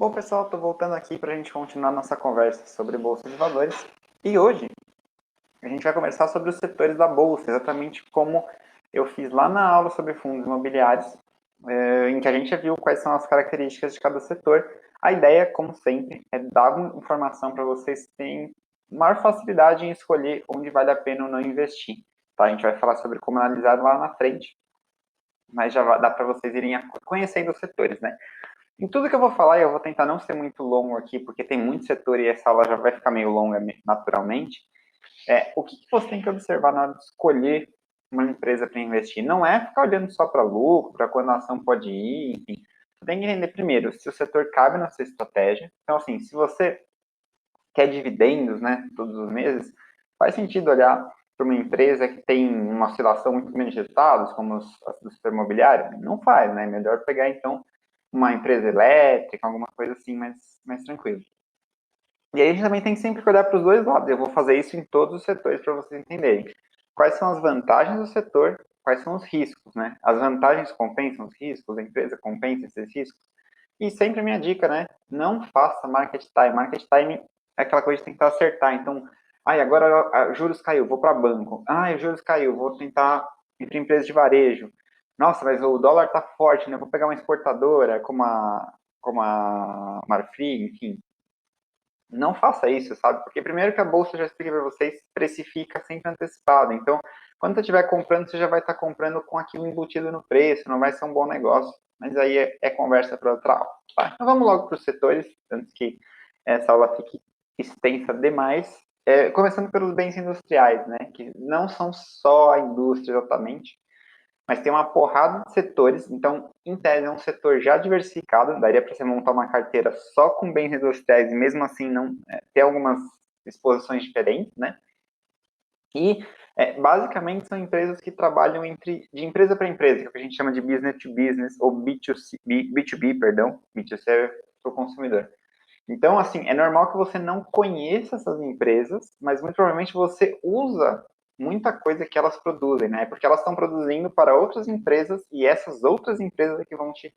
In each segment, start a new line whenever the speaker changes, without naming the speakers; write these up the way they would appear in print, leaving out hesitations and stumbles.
Bom, pessoal, estou voltando aqui para a gente continuar nossa conversa sobre Bolsa de Valores. E hoje a gente vai conversar sobre os setores da Bolsa, exatamente como eu fiz lá na aula sobre fundos imobiliários, em que a gente já viu quais são as características de cada setor. A ideia, como sempre, é dar informação para vocês terem maior facilidade em escolher onde vale a pena ou não investir. Tá? A gente vai falar sobre como analisar lá na frente, mas já dá para vocês irem conhecendo os setores, né? Em tudo que eu vou falar, eu vou tentar não ser muito longo aqui, porque tem muito setor e essa aula já vai ficar meio longa naturalmente. O que você tem que observar na hora de escolher uma empresa para investir? Não é ficar olhando só para lucro, para quando a ação pode ir, enfim. Você tem que entender primeiro se o setor cabe na sua estratégia. Então, assim, se você quer dividendos, né, todos os meses, faz sentido olhar para uma empresa que tem uma oscilação muito grande de resultados, como as do setor imobiliário? Não faz, né? É melhor pegar, então, uma empresa elétrica, alguma coisa assim mais tranquila. E aí a gente também tem que sempre olhar para os dois lados. Eu vou fazer isso em todos os setores para vocês entenderem. Quais são as vantagens do setor, quais são os riscos, né? As vantagens compensam os riscos, a empresa compensa esses riscos. E sempre a minha dica, né? Não faça market time. Market time é aquela coisa que tem que acertar. Então, agora juros caiu, vou para banco. Juros caiu, vou tentar ir para empresa de varejo. Nossa, mas o dólar tá forte, né? Vou pegar uma exportadora como a Marfrig, enfim. Não faça isso, sabe? Porque primeiro que a bolsa, já expliquei para vocês, precifica sempre antecipado. Então, quando você estiver comprando, você já vai estar comprando com aquilo embutido no preço, não vai ser um bom negócio. Mas aí é conversa para outra aula. Tá? Então vamos logo para os setores, antes que essa aula fique extensa demais. Começando pelos bens industriais, né? Que não são só a indústria exatamente, mas tem uma porrada de setores, então, em tese, é um setor já diversificado, daria para você montar uma carteira só com bens industriais e mesmo assim não ter algumas exposições diferentes, né? E, basicamente, são empresas que trabalham de empresa para empresa, que é o que a gente chama de business to business, ou B2B, perdão, B2C é para o consumidor. Então, assim, é normal que você não conheça essas empresas, mas muito provavelmente você usa muita coisa que elas produzem, né? Porque elas estão produzindo para outras empresas e essas outras empresas é que vão te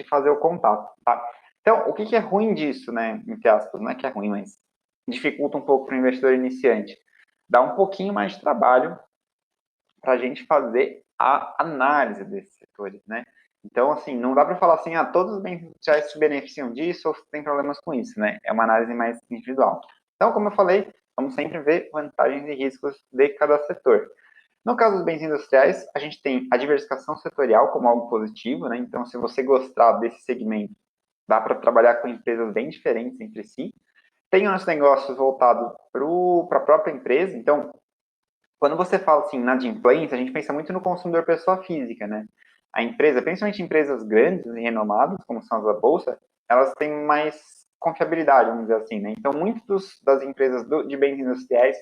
fazer o contato, tá? Então, o que é ruim disso, né? Entre aspas, não é que é ruim, mas dificulta um pouco para o investidor iniciante. Dá um pouquinho mais de trabalho para a gente fazer a análise desses setores, né? Então, assim, não dá para falar assim, todos os bens industriais se beneficiam disso ou tem problemas com isso, né? É uma análise mais individual. Então, como eu falei, vamos sempre ver vantagens e riscos de cada setor. No caso dos bens industriais, a gente tem a diversificação setorial como algo positivo, né? Então, se você gostar desse segmento, dá para trabalhar com empresas bem diferentes entre si. Tem os negócios voltados para a própria empresa, então, quando você fala assim, inadimplência, a gente pensa muito no consumidor pessoa física, né? A empresa, principalmente empresas grandes e renomadas, como são as da Bolsa, elas têm mais confiabilidade, vamos dizer assim, né? Então, muitas das empresas de bens industriais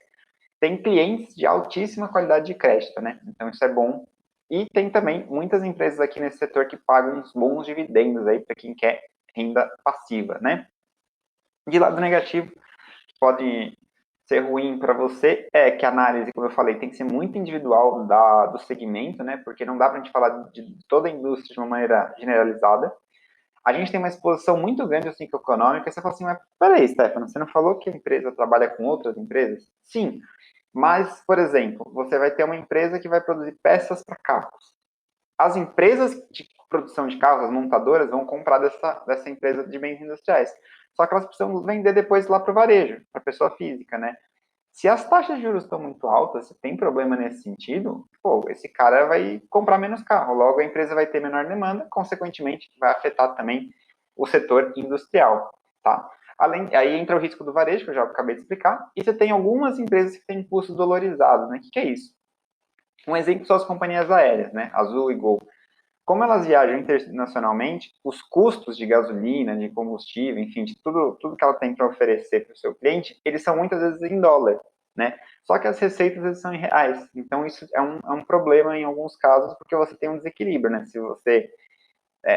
têm clientes de altíssima qualidade de crédito, né? Então, isso é bom. E tem também muitas empresas aqui nesse setor que pagam uns bons dividendos aí para quem quer renda passiva, né? De lado negativo, pode ser ruim para você é que a análise, como eu falei, tem que ser muito individual do segmento, né? Porque não dá para a gente falar de toda a indústria de uma maneira generalizada. A gente tem uma exposição muito grande ao ciclo econômico, e você fala assim, mas peraí, Stefano, você não falou que a empresa trabalha com outras empresas? Sim, mas, por exemplo, você vai ter uma empresa que vai produzir peças para carros. As empresas de produção de carros, as montadoras, vão comprar dessa empresa de bens industriais. Só que elas precisam vender depois lá para o varejo, para a pessoa física, né? Se as taxas de juros estão muito altas, se tem problema nesse sentido, esse cara vai comprar menos carro. Logo, a empresa vai ter menor demanda, consequentemente, vai afetar também o setor industrial, tá? Aí entra o risco do varejo, que eu já acabei de explicar, e você tem algumas empresas que têm custos dolorizados, né? O que é isso? Um exemplo são as companhias aéreas, né? Azul e Gol. Como elas viajam internacionalmente, os custos de gasolina, de combustível, enfim, de tudo que ela tem para oferecer para o seu cliente, eles são muitas vezes em dólar, né? Só que as receitas eles são em reais. Então, isso é um problema em alguns casos, porque você tem um desequilíbrio, né? Se você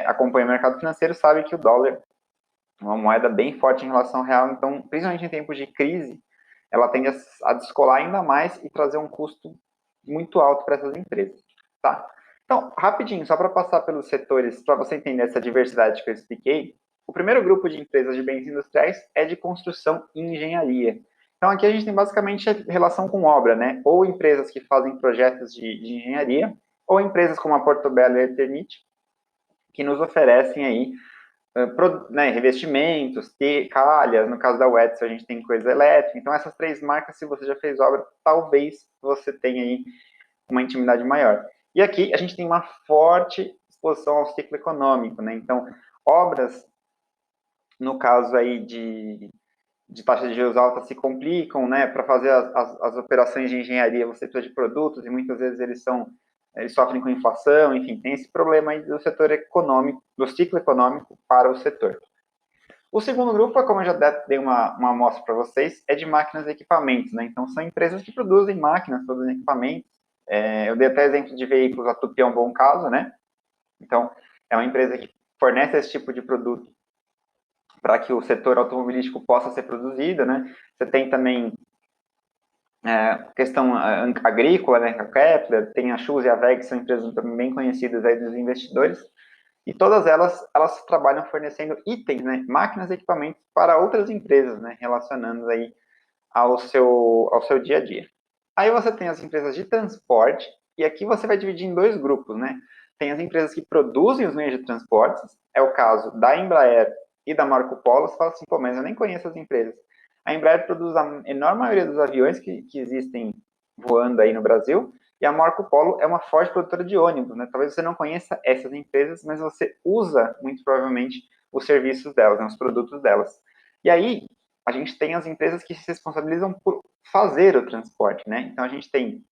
acompanha o mercado financeiro, sabe que o dólar é uma moeda bem forte em relação ao real. Então, principalmente em tempos de crise, ela tende a descolar ainda mais e trazer um custo muito alto para essas empresas, tá? Então, rapidinho, só para passar pelos setores, para você entender essa diversidade que eu expliquei, O primeiro grupo de empresas de bens industriais é de construção e engenharia. Então, aqui a gente tem basicamente a relação com obra, né? Ou empresas que fazem projetos de engenharia, ou empresas como a Portobello e a Eternit, que nos oferecem aí né, revestimentos, calhas, no caso da Wetzel a gente tem coisa elétrica, então essas três marcas, se você já fez obra, talvez você tenha aí uma intimidade maior. E aqui a gente tem uma forte exposição ao ciclo econômico, né? Então, obras, no caso aí de taxa de juros alta, se complicam, né? Para fazer as operações de engenharia, você precisa de produtos e muitas vezes eles sofrem com inflação, enfim, tem esse problema aí do setor econômico, do ciclo econômico para o setor. O segundo grupo, como eu já dei uma amostra para vocês, é de máquinas e equipamentos, né? Então, são empresas que produzem máquinas, produzem equipamentos. Eu dei até exemplo de veículos, a Tupi é um bom caso, né? Então, é uma empresa que fornece esse tipo de produto para que o setor automobilístico possa ser produzido, né? Você tem também questão agrícola, né? A Kepler, tem a Schulz e a WEG, que são empresas também bem conhecidas aí dos investidores. E todas elas trabalham fornecendo itens, né, máquinas e equipamentos para outras empresas, né, relacionando aí ao seu dia a dia. Aí você tem as empresas de transporte, e aqui você vai dividir em dois grupos, né? Tem as empresas que produzem os meios de transporte, é o caso da Embraer e da Marco Polo. Você fala assim, pô, mas eu nem conheço as empresas. A Embraer produz a enorme maioria dos aviões que existem voando aí no Brasil, e a Marco Polo é uma forte produtora de ônibus, né? Talvez você não conheça essas empresas, mas você usa, muito provavelmente, os serviços delas, né? Os produtos delas. E aí, a gente tem as empresas que se responsabilizam por fazer o transporte, né? Então, a gente tem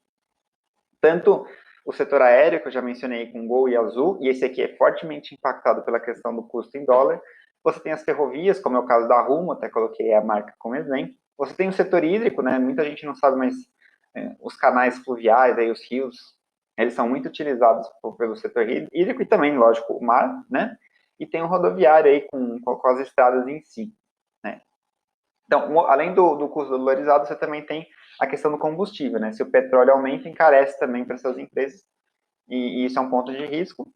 tanto o setor aéreo, que eu já mencionei com Gol e Azul, e esse aqui é fortemente impactado pela questão do custo em dólar. Você tem as ferrovias, como é o caso da Rumo, até coloquei a marca como exemplo. Você tem o setor hídrico, né? Muita gente não sabe, mas os canais fluviais, aí, os rios, eles são muito utilizados pelo setor hídrico e também, lógico, o mar, né? E tem o rodoviário aí com as estradas em si, né? Então, além do custo dolarizado, você também tem a questão do combustível, né? Se o petróleo aumenta, encarece também para essas empresas, e isso é um ponto de risco.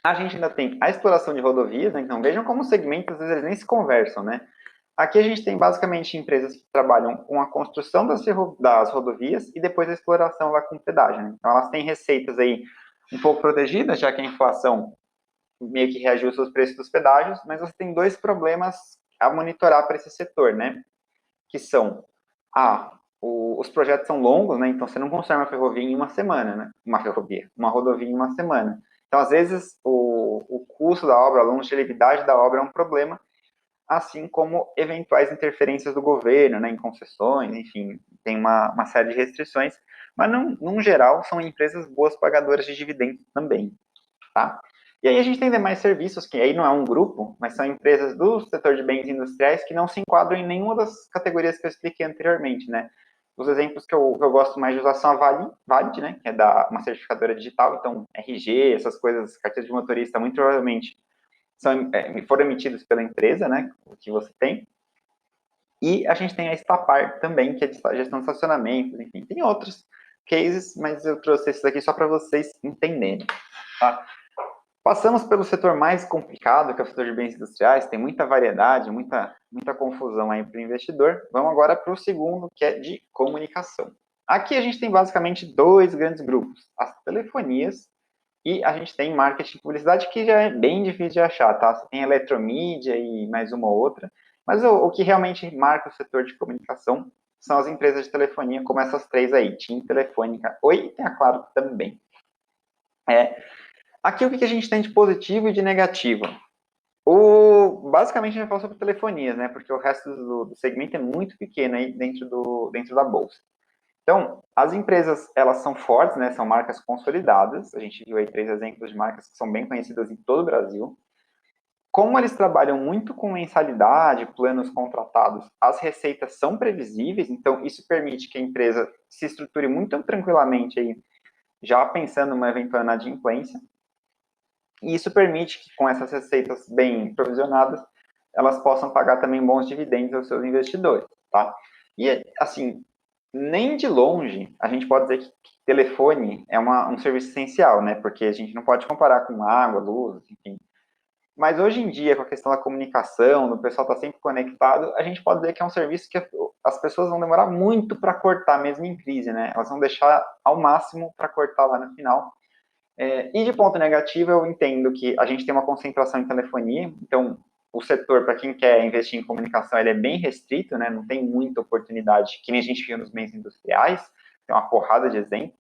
A gente ainda tem a exploração de rodovias, né? Então vejam como os segmentos, às vezes, eles nem se conversam, né? Aqui a gente tem basicamente empresas que trabalham com a construção das rodovias e depois a exploração lá com pedágio, né? Então elas têm receitas aí um pouco protegidas, já que a inflação meio que reajusta os preços dos pedágios, mas você tem dois problemas a monitorar para esse setor, né? Que são, os projetos são longos, né? Então você não constrói uma ferrovia em uma semana, né? Uma rodovia em uma semana. Então, às vezes, o custo da obra, a longevidade da obra é um problema, assim como eventuais interferências do governo, né, em concessões, enfim, tem uma série de restrições, mas, num geral, são empresas boas pagadoras de dividendos também, tá? E aí a gente tem demais serviços, que aí não é um grupo, mas são empresas do setor de bens industriais que não se enquadram em nenhuma das categorias que eu expliquei anteriormente, né? Os exemplos que eu gosto mais de usar são a Valid, né, que é uma certificadora digital, então RG, essas coisas, carteira de motorista, muito provavelmente foram emitidos pela empresa, né, que você tem. E a gente tem a Estapar também, que é de gestão de estacionamentos, enfim, tem outros cases, mas eu trouxe esses aqui só para vocês entenderem, tá? Passamos pelo setor mais complicado, que é o setor de bens industriais, tem muita variedade, muita confusão aí para o investidor. Vamos agora para o segundo, que é de comunicação. Aqui a gente tem basicamente dois grandes grupos, as telefonias e a gente tem marketing e publicidade, que já é bem difícil de achar, tá? Você tem eletromídia e mais uma ou outra, mas o que realmente marca o setor de comunicação são as empresas de telefonia, como essas três aí, TIM, Telefônica, Oi e tem a Claro também. Aqui o que a gente tem de positivo e de negativo? Basicamente a gente vai falar sobre telefonias, né? Porque o resto do segmento é muito pequeno aí dentro da bolsa. Então, as empresas, elas são fortes, né? São marcas consolidadas. A gente viu aí 3 exemplos de marcas que são bem conhecidas em todo o Brasil. Como eles trabalham muito com mensalidade, planos contratados, as receitas são previsíveis, então isso permite que a empresa se estruture muito tranquilamente aí, já pensando numa eventual inadimplência. E isso permite que, com essas receitas bem provisionadas, elas possam pagar também bons dividendos aos seus investidores, tá? E, assim, nem de longe a gente pode dizer que telefone é um serviço essencial, né? Porque a gente não pode comparar com água, luz, enfim. Mas hoje em dia, com a questão da comunicação, do pessoal estar sempre conectado, a gente pode dizer que é um serviço que as pessoas vão demorar muito para cortar, mesmo em crise, né? Elas vão deixar ao máximo para cortar lá no final. E de ponto negativo, eu entendo que a gente tem uma concentração em telefonia, então o setor, para quem quer investir em comunicação, ele é bem restrito, né? Não tem muita oportunidade, que nem a gente viu nos bens industriais, tem uma porrada de exemplos.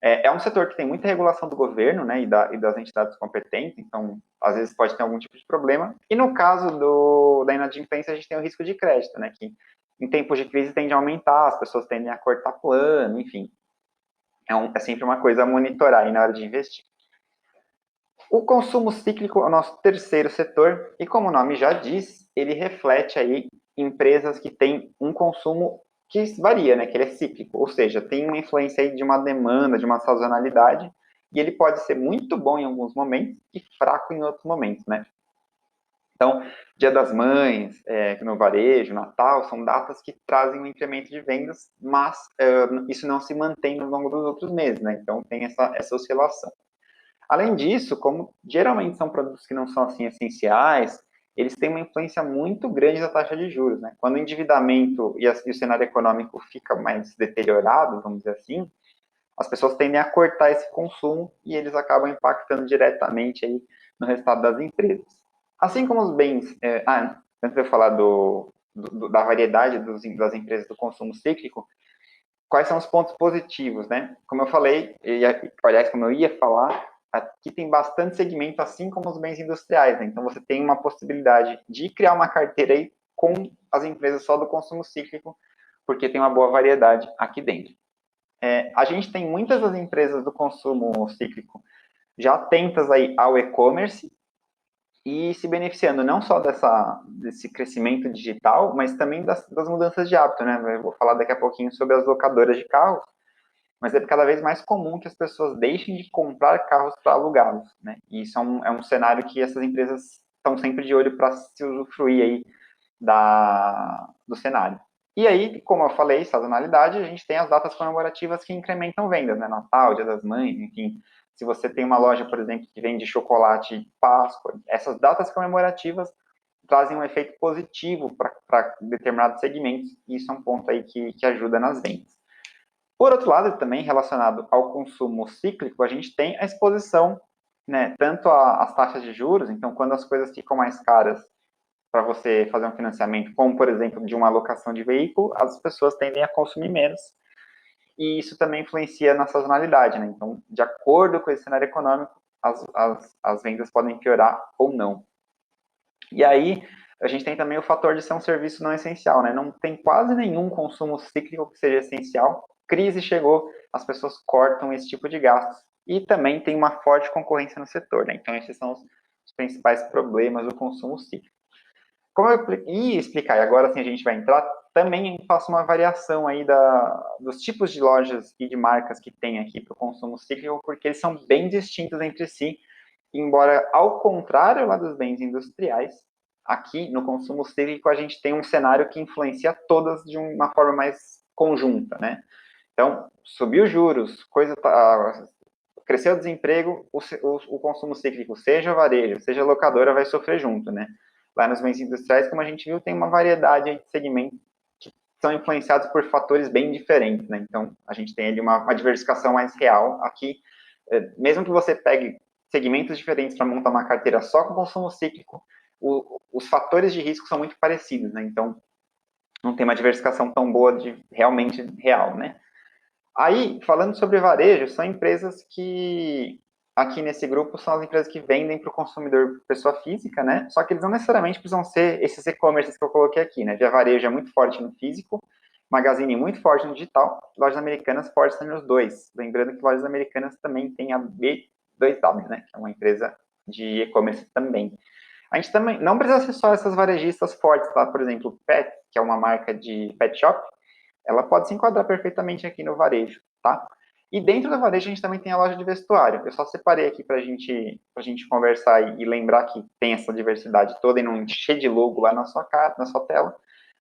É um setor que tem muita regulação do governo, né, e das entidades competentes, então, às vezes pode ter algum tipo de problema. E no caso da inadimplência, a gente tem o risco de crédito, né, que em tempos de crise tende a aumentar, as pessoas tendem a cortar plano, enfim. É sempre uma coisa a monitorar aí na hora de investir. O consumo cíclico é o nosso terceiro setor, e como o nome já diz, ele reflete aí empresas que têm um consumo que varia, né, que ele é cíclico, ou seja, tem uma influência aí de uma demanda, de uma sazonalidade, e ele pode ser muito bom em alguns momentos e fraco em outros momentos, né? Então, Dia das Mães, no varejo, Natal, são datas que trazem um incremento de vendas, mas isso não se mantém ao longo dos outros meses, né? Então, tem essa oscilação. Além disso, como geralmente são produtos que não são assim essenciais, eles têm uma influência muito grande da taxa de juros, né? Quando o endividamento e o cenário econômico fica mais deteriorado, vamos dizer assim, as pessoas tendem a cortar esse consumo e eles acabam impactando diretamente aí no resultado das empresas. Assim como os bens, antes de eu falar da variedade das empresas do consumo cíclico, quais são os pontos positivos, né? Como eu falei, aliás, como eu ia falar, aqui tem bastante segmento, assim como os bens industriais, né? Então, você tem uma possibilidade de criar uma carteira aí com as empresas só do consumo cíclico, porque tem uma boa variedade aqui dentro. A gente tem muitas das empresas do consumo cíclico já atentas aí ao e-commerce e se beneficiando não só desse crescimento digital, mas também das mudanças de hábito, né? Eu vou falar daqui a pouquinho sobre as locadoras de carros, mas é cada vez mais comum que as pessoas deixem de comprar carros para alugá-los, né? E isso é um cenário que essas empresas estão sempre de olho para se usufruir aí do cenário. E aí, como eu falei, sazonalidade, a gente tem as datas comemorativas que incrementam vendas, né? Natal, Dia das Mães, enfim. Se você tem uma loja, por exemplo, que vende chocolate Páscoa, essas datas comemorativas trazem um efeito positivo para determinados segmentos, e isso é um ponto aí que ajuda nas vendas. Por outro lado, também relacionado ao consumo cíclico, a gente tem a exposição, né, tanto às taxas de juros, então quando as coisas ficam mais caras para você fazer um financiamento, como por exemplo de uma alocação de veículo, as pessoas tendem a consumir menos. E isso também influencia na sazonalidade, né? Então, de acordo com esse cenário econômico, as vendas podem piorar ou não. E aí, a gente tem também o fator de ser um serviço não essencial, né? Não tem quase nenhum consumo cíclico que seja essencial. Crise chegou, as pessoas cortam esse tipo de gastos. E também tem uma forte concorrência no setor, né? Então, esses são os principais problemas do consumo cíclico. Como eu ia explicar, e agora sim a gente vai entrar, também faço uma variação aí dos tipos de lojas e de marcas que tem aqui para o consumo cíclico, porque eles são bem distintos entre si, embora, ao contrário lá dos bens industriais, aqui no consumo cíclico a gente tem um cenário que influencia todas de uma forma mais conjunta, né? Então, subiu os juros, cresceu o desemprego, o consumo cíclico, seja varejo, seja locadora, vai sofrer junto, né? Lá nos bens industriais, como a gente viu, tem uma variedade de segmentos que são influenciados por fatores bem diferentes, né? Então, a gente tem ali uma diversificação mais real. Aqui, mesmo que você pegue segmentos diferentes para montar uma carteira só com consumo cíclico, os fatores de risco são muito parecidos, né? Então, não tem uma diversificação tão boa de realmente real, né? Aí, falando sobre varejo, são empresas que, aqui nesse grupo, são as empresas que vendem para o consumidor pessoa física, né? Só que eles não necessariamente precisam ser esses e-commerces que eu coloquei aqui, né? Via Varejo é muito forte no físico, Magazine muito forte no digital, Lojas Americanas fortes nos dois. Lembrando que Lojas Americanas também tem a B2W, né? Que é uma empresa de e-commerce também. A gente também não precisa ser só essas varejistas fortes, tá? Por exemplo, Pet, que é uma marca de pet shop, ela pode se enquadrar perfeitamente aqui no varejo, tá? E dentro do varejo a gente também tem a loja de vestuário. Eu só separei aqui para a gente conversar e lembrar que tem essa diversidade toda e não encher de logo lá na sua cara, na sua tela.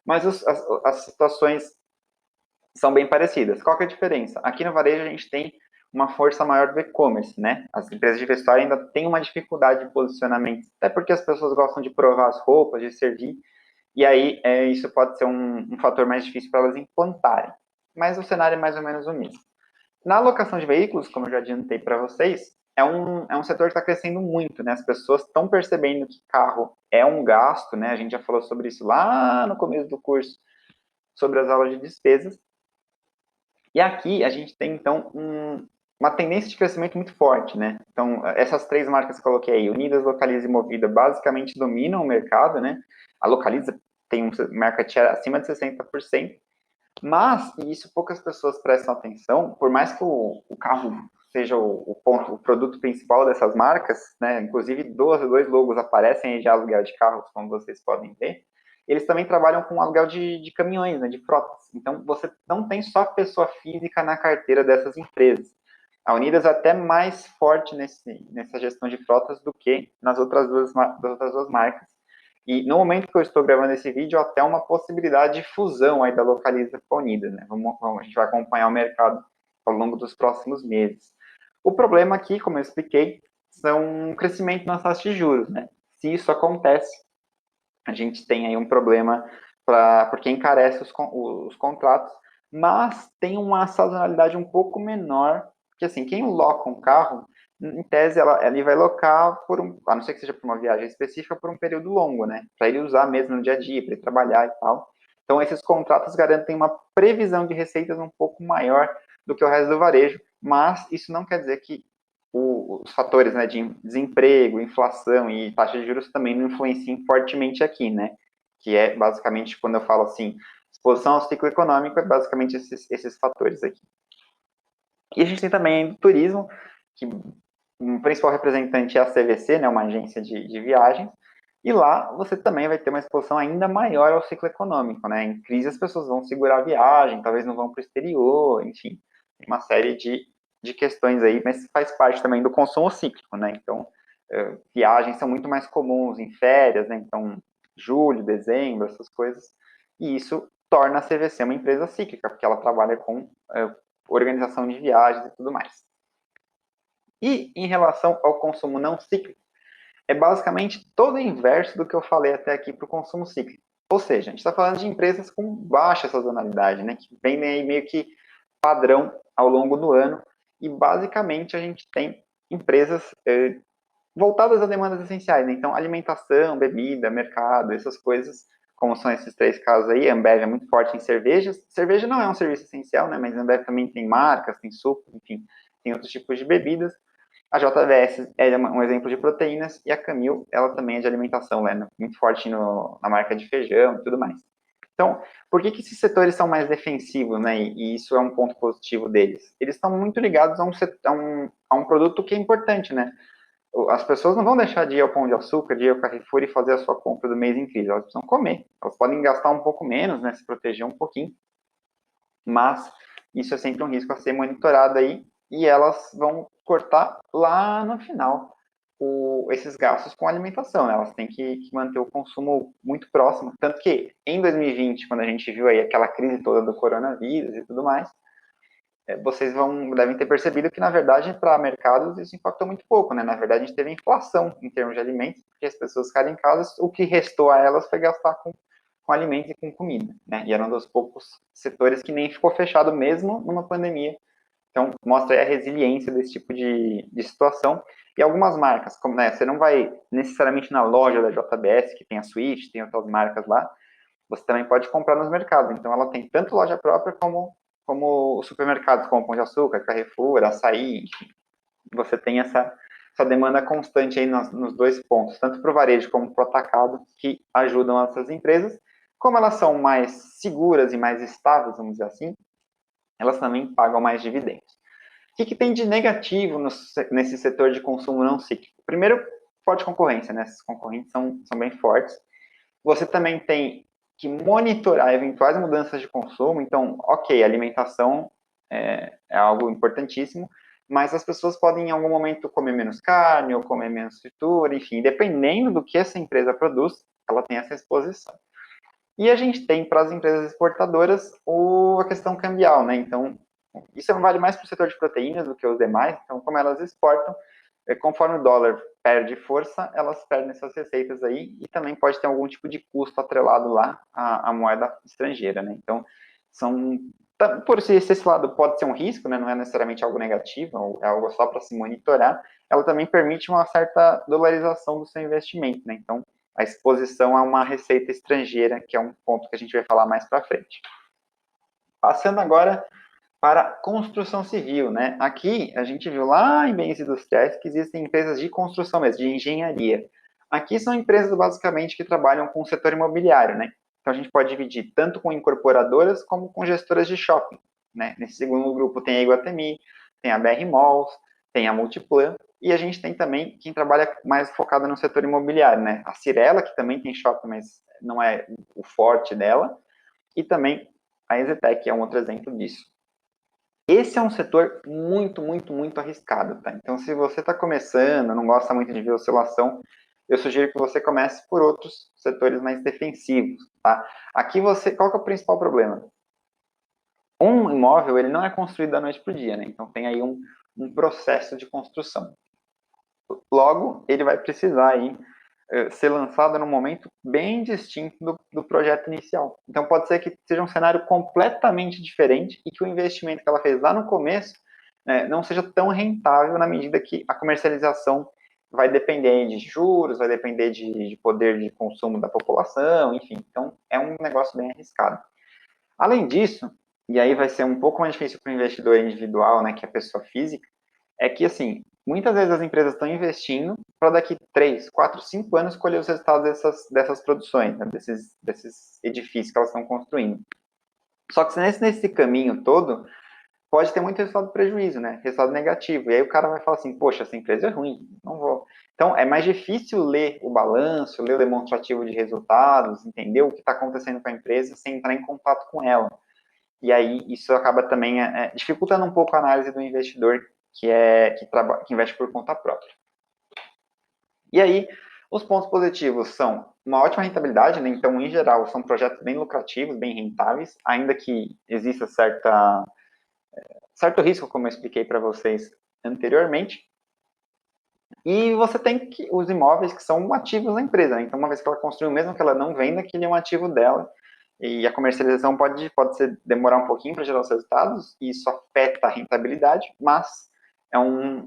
Mas as situações são bem parecidas. Qual que é a diferença? Aqui no varejo a gente tem uma força maior do e-commerce, né? As empresas de vestuário ainda têm uma dificuldade de posicionamento, até porque as pessoas gostam de provar as roupas, de servir, e aí isso pode ser um fator mais difícil para elas implantarem. Mas o cenário é mais ou menos o mesmo. Na alocação de veículos, como eu já adiantei para vocês, é um setor que está crescendo muito, né? As pessoas estão percebendo que carro é um gasto, né? A gente já falou sobre isso lá no começo do curso, sobre as aulas de despesas. E aqui a gente tem, então, uma tendência de crescimento muito forte, né? Então, essas três marcas que eu coloquei aí, Unidas, Localiza e Movida, basicamente dominam o mercado, né? A Localiza tem um market share acima de 60%, mas, e isso poucas pessoas prestam atenção, por mais que o carro seja o produto principal dessas marcas, né? Inclusive dois logos aparecem aí de aluguel de carros, como vocês podem ver, eles também trabalham com aluguel de caminhões, né, de frotas. Então, você não tem só pessoa física na carteira dessas empresas. A Unidas é até mais forte nessa gestão de frotas do que nas outras duas marcas. E no momento que eu estou gravando esse vídeo, até uma possibilidade de fusão aí da Localiza com a Unidas, né? A gente vai acompanhar o mercado ao longo dos próximos meses. O problema aqui, como eu expliquei, são um crescimento nas taxas de juros, né? Se isso acontece, a gente tem aí um problema porque encarece os contratos, mas tem uma sazonalidade um pouco menor, porque assim, quem loca um carro, em tese, ele vai locar a não ser que seja por uma viagem específica, por um período longo, né? Para ele usar mesmo no dia a dia, para ele trabalhar e tal. Então, esses contratos garantem uma previsão de receitas um pouco maior do que o resto do varejo, mas isso não quer dizer que os fatores, né, de desemprego, inflação e taxa de juros também não influenciam fortemente aqui, né? Que é basicamente, quando eu falo assim, exposição ao ciclo econômico, é basicamente esses fatores aqui. E a gente tem também o turismo, que o principal representante é a CVC, né, uma agência de viagens, e lá você também vai ter uma exposição ainda maior ao ciclo econômico, né? Em crise as pessoas vão segurar a viagem, talvez não vão para o exterior, enfim, tem uma série de questões aí, mas faz parte também do consumo cíclico, né? Então, viagens são muito mais comuns em férias, né? Então, julho, dezembro, essas coisas, e isso torna a CVC uma empresa cíclica, porque ela trabalha com organização de viagens e tudo mais. E em relação ao consumo não cíclico, é basicamente todo o inverso do que eu falei até aqui para o consumo cíclico. Ou seja, a gente está falando de empresas com baixa sazonalidade, né, que vendem aí meio que padrão ao longo do ano, e basicamente a gente tem empresas voltadas a demandas essenciais, né? Então alimentação, bebida, mercado, essas coisas, como são esses três casos aí. A Ambev é muito forte em cervejas. Cerveja não é um serviço essencial, né, mas a Ambev também tem marcas, tem suco, enfim, tem outros tipos de bebidas. A JBS é um exemplo de proteínas, e a Camil, ela também é de alimentação, né? Muito forte na marca de feijão e tudo mais. Então, por que esses setores são mais defensivos, né? E isso é um ponto positivo deles? Eles estão muito ligados a um produto que é importante, né? As pessoas não vão deixar de ir ao Pão de Açúcar, de ir ao Carrefour e fazer a sua compra do mês em crise. Elas precisam comer. Elas podem gastar um pouco menos, né? Se proteger um pouquinho. Mas isso é sempre um risco a ser monitorado aí, e elas vão cortar lá no final esses gastos com alimentação, né? Elas têm que manter o consumo muito próximo, tanto que em 2020, quando a gente viu aí aquela crise toda do coronavírus e tudo mais, vocês devem ter percebido que, na verdade, para mercados isso impactou muito pouco, né? Na verdade, a gente teve inflação em termos de alimentos, porque as pessoas ficaram em casa, o que restou a elas foi gastar com alimentos e com comida, né? E era um dos poucos setores que nem ficou fechado mesmo numa pandemia. Então, mostra aí a resiliência desse tipo de situação. E algumas marcas, como, né, você não vai necessariamente na loja da JBS, que tem a Swift, tem outras marcas lá, você também pode comprar nos mercados. Então, ela tem tanto loja própria como supermercados, como Pão de Açúcar, Carrefour, Açaí, enfim. Você tem essa demanda constante aí nos dois pontos, tanto para o varejo como para o atacado, que ajudam essas empresas. Como elas são mais seguras e mais estáveis, vamos dizer assim, elas também pagam mais dividendos. O que tem de negativo nesse setor de consumo não cíclico? Primeiro, forte concorrência, né? Esses concorrentes são bem fortes. Você também tem que monitorar eventuais mudanças de consumo. Então, ok, alimentação é algo importantíssimo, mas as pessoas podem em algum momento comer menos carne ou comer menos fritura, enfim, dependendo do que essa empresa produz, ela tem essa exposição. E a gente tem para as empresas exportadoras a questão cambial, né? Então, Isso vale mais para o setor de proteínas do que os demais, então, como elas exportam, conforme o dólar perde força, elas perdem essas receitas aí, e também pode ter algum tipo de custo atrelado lá à moeda estrangeira, né? Então, por se esse lado pode ser um risco, né? Não é necessariamente algo negativo, é algo só para se monitorar, ela também permite uma certa dolarização do seu investimento, né? Então, a exposição a uma receita estrangeira, que é um ponto que a gente vai falar mais para frente. Passando agora para construção civil, né? Aqui a gente viu lá em bens industriais que existem empresas de construção mesmo, de engenharia. Aqui são empresas basicamente que trabalham com o setor imobiliário, né? Então a gente pode dividir tanto com incorporadoras como com gestoras de shopping, né? Nesse segundo grupo tem a Iguatemi, tem a BR Malls, tem a Multiplan, e a gente tem também quem trabalha mais focado no setor imobiliário, né? A Cirela, que também tem shopping, mas não é o forte dela, e também a Exetec, que é um outro exemplo disso. Esse é um setor muito, muito, muito arriscado, tá? Então, se você está começando, não gosta muito de ver oscilação, eu sugiro que você comece por outros setores mais defensivos, tá? Aqui qual que é o principal problema? Um imóvel, ele não é construído da noite para o dia, né? Então, tem aí um processo de construção. Logo, ele vai precisar aí ser lançado num momento bem distinto do projeto inicial. Então, pode ser que seja um cenário completamente diferente e que o investimento que ela fez lá no começo não seja tão rentável na medida que a comercialização vai depender de juros, vai depender de poder de consumo da população, enfim. Então, é um negócio bem arriscado. Além disso, e aí vai ser um pouco mais difícil para o investidor individual, né, que é a pessoa física, é que, assim, muitas vezes as empresas estão investindo para daqui 3, 4, 5 anos colher os resultados dessas produções, né, desses edifícios que elas estão construindo. Só que nesse caminho todo, pode ter muito resultado de prejuízo, né? Resultado negativo. E aí o cara vai falar assim, poxa, essa empresa é ruim, não vou. Então, é mais difícil ler o balanço, ler o demonstrativo de resultados, entender o que está acontecendo com a empresa sem entrar em contato com ela. E aí isso acaba também dificultando um pouco a análise do investidor que investe por conta própria. E aí, os pontos positivos são uma ótima rentabilidade, né? Então, em geral, são projetos bem lucrativos, bem rentáveis, ainda que exista certo risco, como eu expliquei para vocês anteriormente. E você tem os imóveis que são ativos da empresa, né? Então, uma vez que ela construiu, mesmo que ela não venda, aquele é um ativo dela. E a comercialização pode demorar um pouquinho para gerar os resultados, e isso afeta a rentabilidade, mas é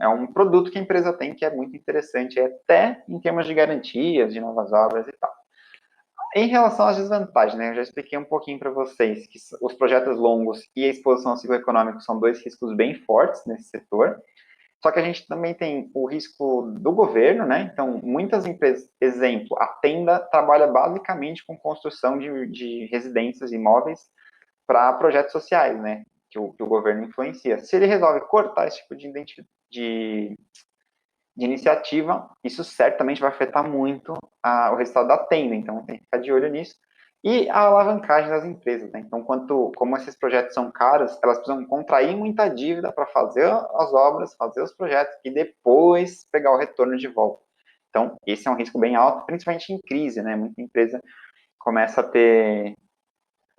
um produto que a empresa tem que é muito interessante, até em termos de garantias, de novas obras e tal. Em relação às desvantagens, né, eu já expliquei um pouquinho para vocês que os projetos longos e a exposição ao ciclo econômico são dois riscos bem fortes nesse setor. Só que a gente também tem o risco do governo, né? Então, muitas empresas, exemplo, a Tenda trabalha basicamente com construção de residências, imóveis para projetos sociais, né? Que o governo influencia. Se ele resolve cortar esse tipo de iniciativa, isso certamente vai afetar muito o resultado da Tenda. Então, tem que ficar de olho nisso. E a alavancagem das empresas, né? Então, como esses projetos são caros, elas precisam contrair muita dívida para fazer as obras, fazer os projetos e depois pegar o retorno de volta. Então, esse é um risco bem alto, principalmente em crise, né? Muita empresa começa a ter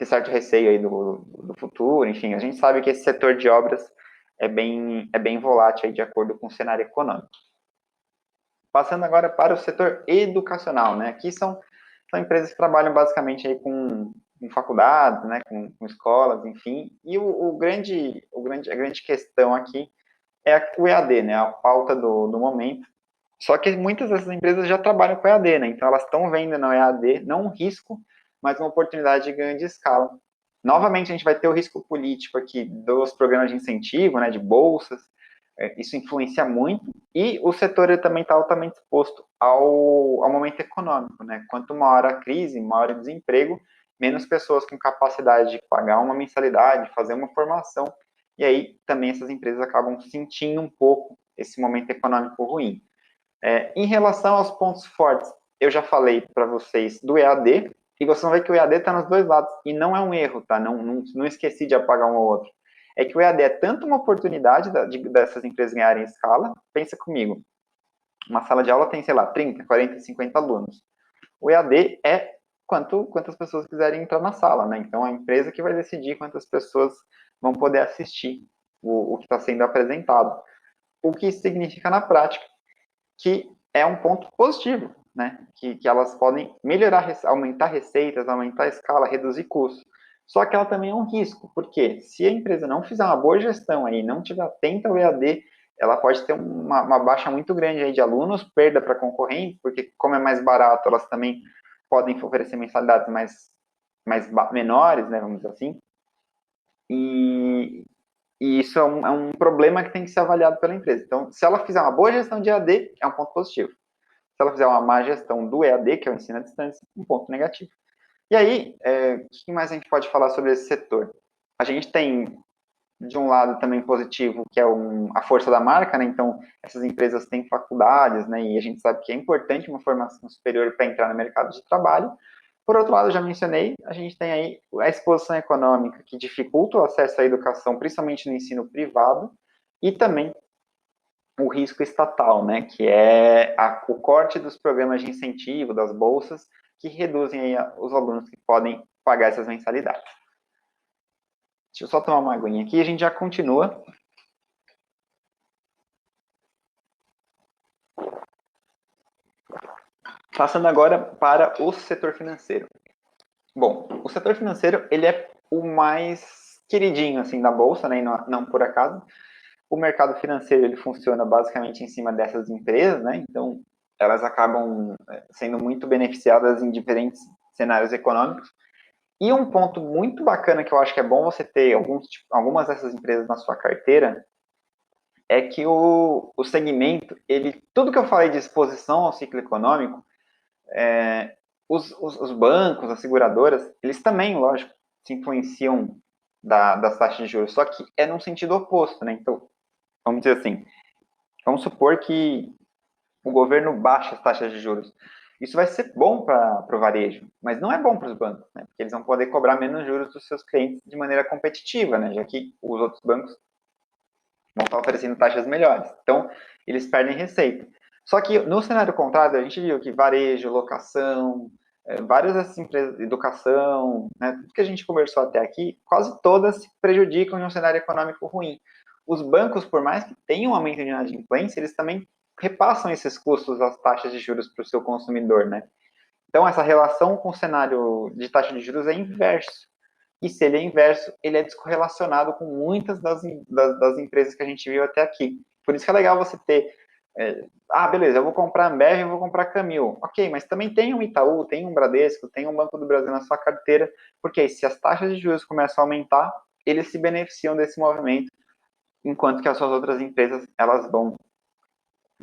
certo receio aí do futuro, enfim. A gente sabe que esse setor de obras é bem volátil aí de acordo com o cenário econômico. Passando agora para o setor educacional, né? Aqui são empresas que trabalham basicamente aí com faculdades, né? Com escolas, enfim. E a grande questão aqui é o EAD, né? A pauta do momento. Só que muitas dessas empresas já trabalham com EAD, né? Então elas estão vendo no EAD não um risco, mas uma oportunidade de ganho de escala. Novamente, a gente vai ter o risco político aqui dos programas de incentivo, né? De bolsas, isso influencia muito, e o setor também está altamente exposto ao momento econômico, né? Quanto maior a crise, maior o desemprego, menos pessoas com capacidade de pagar uma mensalidade, fazer uma formação, e aí também essas empresas acabam sentindo um pouco esse momento econômico ruim. Em relação aos pontos fortes, eu já falei para vocês do EAD, e vocês vão ver que o EAD está nos dois lados, e não é um erro, tá? Não esqueci de apagar um ou outro. É que o EAD é tanto uma oportunidade dessas empresas ganharem escala, pensa comigo, uma sala de aula tem, sei lá, 30, 40, 50 alunos. O EAD é quantas pessoas quiserem entrar na sala, né? Então, a empresa que vai decidir quantas pessoas vão poder assistir o que está sendo apresentado. O que significa na prática que é um ponto positivo, né? Que elas podem melhorar, aumentar receitas, aumentar a escala, reduzir custos. Só que ela também é um risco, porque se a empresa não fizer uma boa gestão aí, não tiver atenta ao EAD, ela pode ter uma baixa muito grande aí de alunos, perda para concorrentes, porque como é mais barato, elas também podem oferecer mensalidades menores, né, vamos dizer assim. E isso é um problema que tem que ser avaliado pela empresa. Então, se ela fizer uma boa gestão de EAD, é um ponto positivo. Se ela fizer uma má gestão do EAD, que é o ensino à distância, um ponto negativo. E aí, o que mais a gente pode falar sobre esse setor? A gente tem, de um lado, também positivo, que é a força da marca, né? Então, essas empresas têm faculdades, né? E a gente sabe que é importante uma formação superior para entrar no mercado de trabalho. Por outro lado, já mencionei, a gente tem aí a exposição econômica, que dificulta o acesso à educação, principalmente no ensino privado, e também o risco estatal, né, que é o corte dos programas de incentivo, das bolsas, que reduzem aí os alunos que podem pagar essas mensalidades. Deixa eu só tomar uma aguinha aqui e a gente já continua. Passando agora para o setor financeiro. Bom, o setor financeiro, ele é o mais queridinho, assim, da bolsa, né, e não por acaso. O mercado financeiro, ele funciona basicamente em cima dessas empresas, né, então elas acabam sendo muito beneficiadas em diferentes cenários econômicos. E um ponto muito bacana que eu acho que é bom você ter algumas dessas empresas na sua carteira é que o segmento, tudo que eu falei de exposição ao ciclo econômico, os bancos, as seguradoras, eles também, lógico, se influenciam das taxas de juros, só que é num sentido oposto, né? Então, vamos dizer assim, vamos supor que o governo baixa as taxas de juros. Isso vai ser bom para o varejo, mas não é bom para os bancos, né? Porque eles vão poder cobrar menos juros dos seus clientes de maneira competitiva, né? Já que os outros bancos vão estar oferecendo taxas melhores. Então, eles perdem receita. Só que no cenário contrário, a gente viu que varejo, locação, várias dessas empresas, educação, né, tudo que a gente conversou até aqui, quase todas se prejudicam em um cenário econômico ruim. Os bancos, por mais que tenham um aumento de inadimplência, eles também repassam esses custos das taxas de juros para o seu consumidor, né? Então, essa relação com o cenário de taxa de juros é inverso. E se ele é inverso, ele é descorrelacionado com muitas das empresas que a gente viu até aqui. Por isso que é legal você ter. Beleza, eu vou comprar Ambev, eu vou comprar Camil. Ok, mas também tem um Itaú, tem um Bradesco, tem um Banco do Brasil na sua carteira, porque aí, se as taxas de juros começam a aumentar, eles se beneficiam desse movimento, enquanto que as suas outras empresas elas vão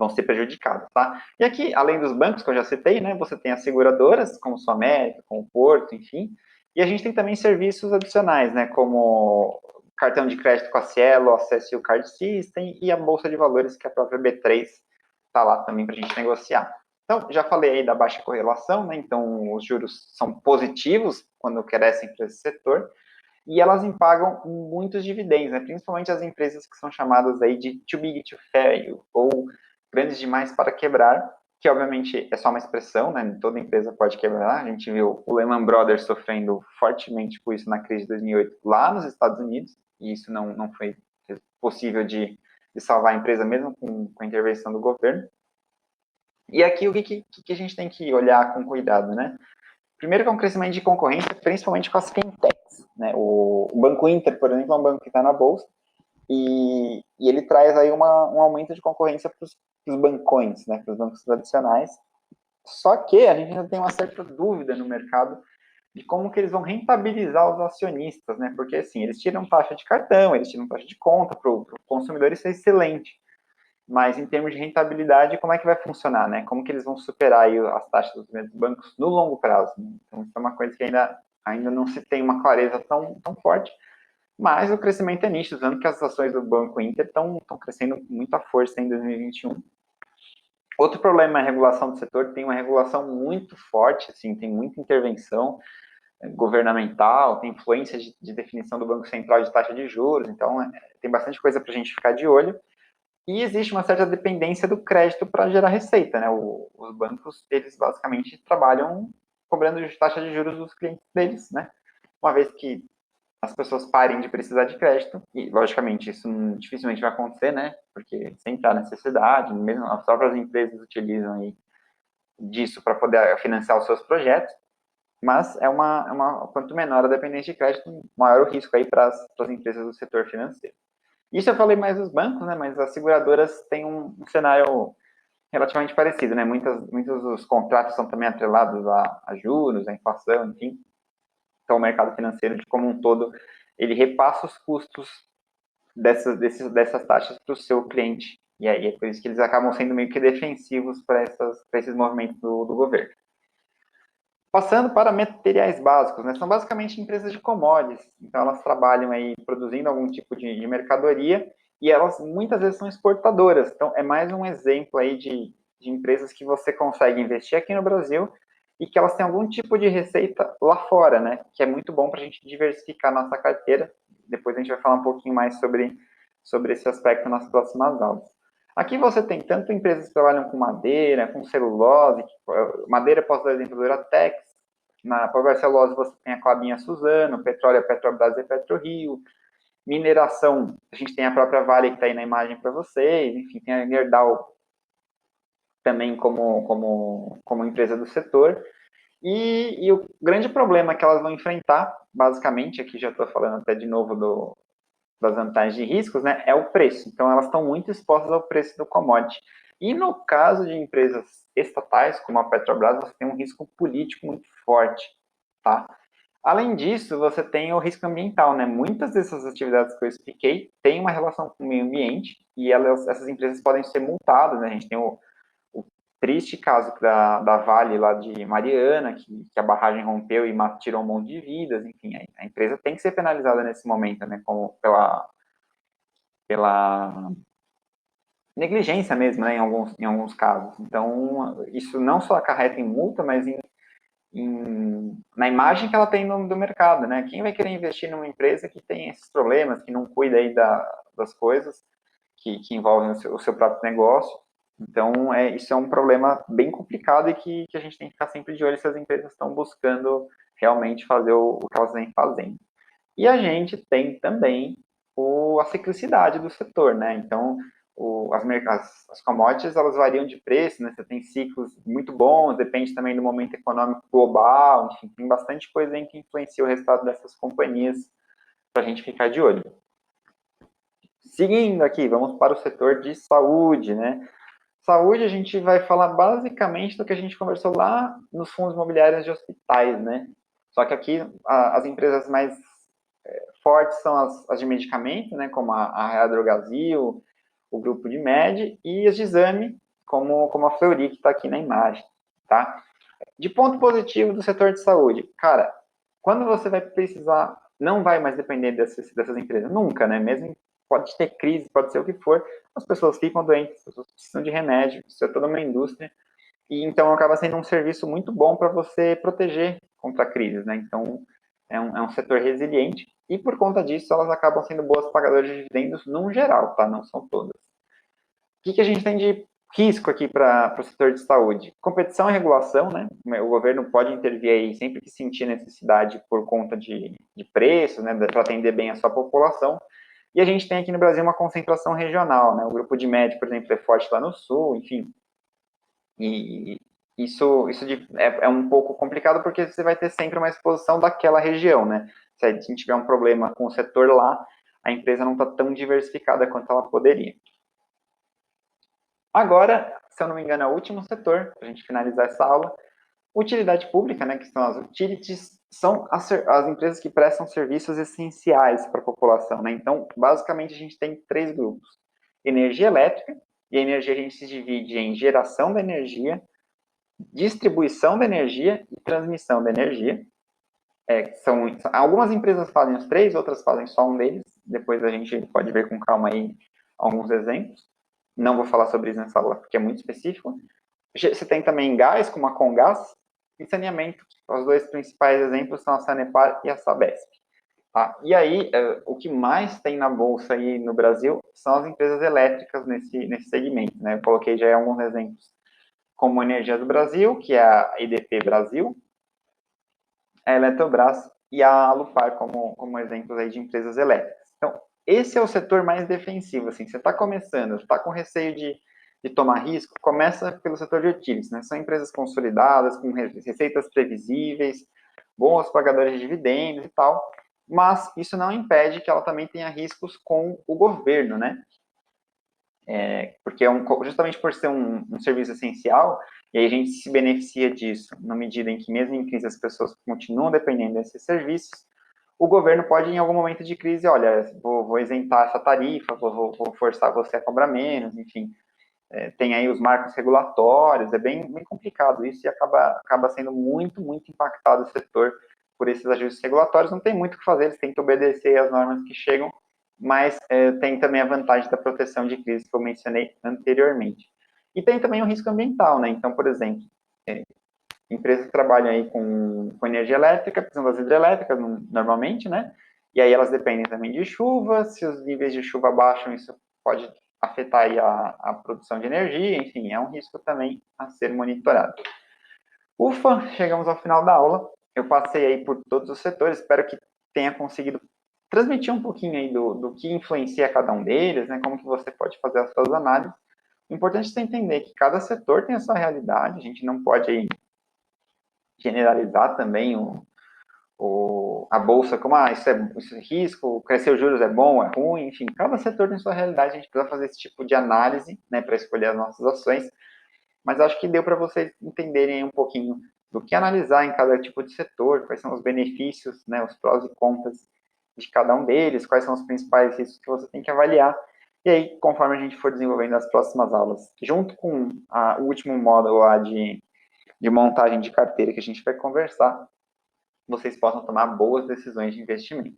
ser prejudicadas, tá? E aqui, além dos bancos que eu já citei, né, você tem as seguradoras, como o América, como o Porto, enfim, e a gente tem também serviços adicionais, né, como cartão de crédito com a Cielo, acesso ao Card System e a Bolsa de Valores, que a própria B3 está lá também para a gente negociar. Então, já falei aí da baixa correlação, né, então os juros são positivos quando crescem para esse setor, e elas pagam muitos dividendos, né? Principalmente as empresas que são chamadas aí de too big to fail, ou grandes demais para quebrar, que obviamente é só uma expressão, né? Toda empresa pode quebrar. A gente viu o Lehman Brothers sofrendo fortemente com isso na crise de 2008 lá nos Estados Unidos, e isso não foi possível de salvar a empresa mesmo com a intervenção do governo. E aqui o que a gente tem que olhar com cuidado, né? Primeiro que é um crescimento de concorrência, principalmente com as fintechs, né? O Banco Inter, por exemplo, é um banco que está na bolsa e ele traz aí um aumento de concorrência para os bancões, né? Para os bancos tradicionais. Só que a gente ainda tem uma certa dúvida no mercado de como que eles vão rentabilizar os acionistas, né? Porque assim, eles tiram taxa de cartão, eles tiram taxa de conta para o consumidor, isso é excelente. Mas em termos de rentabilidade, como é que vai funcionar, né? Como que eles vão superar aí as taxas dos bancos no longo prazo? Né? Então, isso é uma coisa que ainda não se tem uma clareza tão forte, mas o crescimento é nítido, usando que as ações do Banco Inter estão crescendo com muita força em 2021. Outro problema é a regulação do setor, tem uma regulação muito forte, assim, tem muita intervenção governamental, tem influência de definição do Banco Central de taxa de juros, então tem bastante coisa para a gente ficar de olho. E existe uma certa dependência do crédito para gerar receita, né? Os bancos, eles basicamente trabalham cobrando taxa de juros dos clientes deles, né? Uma vez que as pessoas parem de precisar de crédito, e logicamente isso dificilmente vai acontecer, né? Porque sempre há necessidade, mesmo as próprias empresas utilizam aí disso para poder financiar os seus projetos, mas quanto menor a dependência de crédito, maior o risco aí para as empresas do setor financeiro. Isso eu falei mais dos bancos, né? Mas as seguradoras têm um cenário relativamente parecido, né? Muitos dos contratos são também atrelados a juros, a inflação, enfim. Então, o mercado financeiro, de como um todo, ele repassa os custos dessas taxas para o seu cliente. E aí é por isso que eles acabam sendo meio que defensivos para esses movimentos do governo. Passando para materiais básicos, né? São basicamente empresas de commodities. Então, elas trabalham aí produzindo algum tipo de mercadoria e elas muitas vezes são exportadoras. Então, é mais um exemplo aí de empresas que você consegue investir aqui no Brasil e que elas têm algum tipo de receita lá fora, né? Que é muito bom para a gente diversificar a nossa carteira. Depois a gente vai falar um pouquinho mais sobre esse aspecto nas próximas aulas. Aqui você tem tanto empresas que trabalham com madeira, com celulose, madeira, posso dar exemplo, Duratex. Na celulose você tem a Klabin Suzano, petróleo, a Petrobras e a PetroRio. Mineração, a gente tem a própria Vale que está aí na imagem para vocês. Enfim, tem a Gerdau também como empresa do setor. E o grande problema que elas vão enfrentar, basicamente, aqui já estou falando até de novo das vantagens e riscos, né, é o preço. Então, elas estão muito expostas ao preço do commodity. E no caso de empresas estatais, como a Petrobras, você tem um risco político muito forte, tá? Além disso, você tem o risco ambiental, né? Muitas dessas atividades que eu expliquei têm uma relação com o meio ambiente e essas empresas podem ser multadas, né? A gente tem o triste caso da Vale lá de Mariana, que a barragem rompeu e tirou um monte de vidas, enfim, a empresa tem que ser penalizada nesse momento, né, como pela negligência mesmo, né, em alguns casos. Então, isso não só acarreta em multa, mas na imagem que ela tem do mercado, né? Quem vai querer investir numa empresa que tem esses problemas, que não cuida aí das coisas que envolvem o seu próprio negócio? Então, isso é um problema bem complicado e que a gente tem que ficar sempre de olho se as empresas estão buscando realmente fazer o que elas vêm fazendo. E a gente tem também a ciclicidade do setor, né? Então, as commodities, elas variam de preço, né? Você tem ciclos muito bons, depende também do momento econômico global, enfim, tem bastante coisa aí que influencia o resultado dessas companhias para a gente ficar de olho. Seguindo aqui, vamos para o setor de saúde, né? Saúde, a gente vai falar basicamente do que a gente conversou lá nos fundos imobiliários de hospitais, né? Só que aqui as empresas mais fortes são as de medicamento, né? Como a Drogasil, o grupo de Med e as de exame, como a Fleury, que está aqui na imagem, tá? De ponto positivo do setor de saúde, cara, quando você vai precisar, não vai mais depender dessas empresas, nunca, né? Mesmo pode ter crise, pode ser o que for, as pessoas ficam doentes, as pessoas precisam de remédio, isso é toda uma indústria, e então acaba sendo um serviço muito bom para você proteger contra crises, né? Então, é um setor resiliente, e por conta disso, elas acabam sendo boas pagadoras de dividendos num geral, tá? Não são todas. O que a gente tem de risco aqui para o setor de saúde? Competição e regulação, né? O governo pode intervir aí sempre que sentir necessidade por conta de preço, né? Para atender bem a sua população. E a gente tem aqui no Brasil uma concentração regional, né? O grupo de médico, por exemplo, é forte lá no sul, enfim. E isso é um pouco complicado porque você vai ter sempre uma exposição daquela região, né? Se a gente tiver um problema com o setor lá, a empresa não está tão diversificada quanto ela poderia. Agora, se eu não me engano, é o último setor, para a gente finalizar essa aula, utilidade pública, né, que são as utilities, são as empresas que prestam serviços essenciais para a população, né? Então, basicamente, a gente tem três grupos. Energia elétrica, e a energia a gente se divide em geração da energia, distribuição da energia e transmissão da energia. Algumas empresas fazem os três, outras fazem só um deles. Depois a gente pode ver com calma aí alguns exemplos. Não vou falar sobre isso nessa aula, porque é muito específico. Você tem também gás, como a Comgás, e saneamento. Os dois principais exemplos são a Sanepar e a Sabesp. Tá? E aí, o que mais tem na bolsa aí no Brasil são as empresas elétricas nesse segmento. Né? Eu coloquei já alguns exemplos, como a Energia do Brasil, que é a EDP Brasil, a Eletrobras e a Alupar como exemplos aí de empresas elétricas. Então, esse é o setor mais defensivo, assim, você está começando, está com receio de tomar risco, começa pelo setor de utilities, né? São empresas consolidadas, com receitas previsíveis, bons pagadores de dividendos e tal, mas isso não impede que ela também tenha riscos com o governo, né? Porque justamente por ser um serviço essencial, e aí a gente se beneficia disso, na medida em que, mesmo em crise, as pessoas continuam dependendo desses serviços, o governo pode, em algum momento de crise, olha, vou isentar essa tarifa, vou forçar você a cobrar menos, enfim. Tem aí os marcos regulatórios, é bem complicado isso, e acaba sendo muito impactado o setor por esses ajustes regulatórios. Não tem muito o que fazer, eles têm que obedecer às normas que chegam, mas tem também a vantagem da proteção de crise que eu mencionei anteriormente. E tem também o risco ambiental, né? Então, por exemplo, empresas que trabalham aí com energia elétrica, precisam das hidrelétricas normalmente, né? E aí elas dependem também de chuva, se os níveis de chuva baixam, isso pode afetar aí a produção de energia, enfim, é um risco também a ser monitorado. Ufa, chegamos ao final da aula. Eu passei aí por todos os setores, espero que tenha conseguido transmitir um pouquinho aí do que influencia cada um deles, né? Como que você pode fazer as suas análises. O importante é você entender que cada setor tem a sua realidade, a gente não pode aí generalizar também a bolsa como, isso é risco, crescer os juros é bom, é ruim, enfim, cada setor tem sua realidade, a gente precisa fazer esse tipo de análise, né, para escolher as nossas ações, mas acho que deu para vocês entenderem um pouquinho do que analisar em cada tipo de setor, quais são os benefícios, né, os prós e contras de cada um deles, quais são os principais riscos que você tem que avaliar, e aí, conforme a gente for desenvolvendo as próximas aulas, junto com o último módulo lá de montagem de carteira que a gente vai conversar, vocês possam tomar boas decisões de investimento.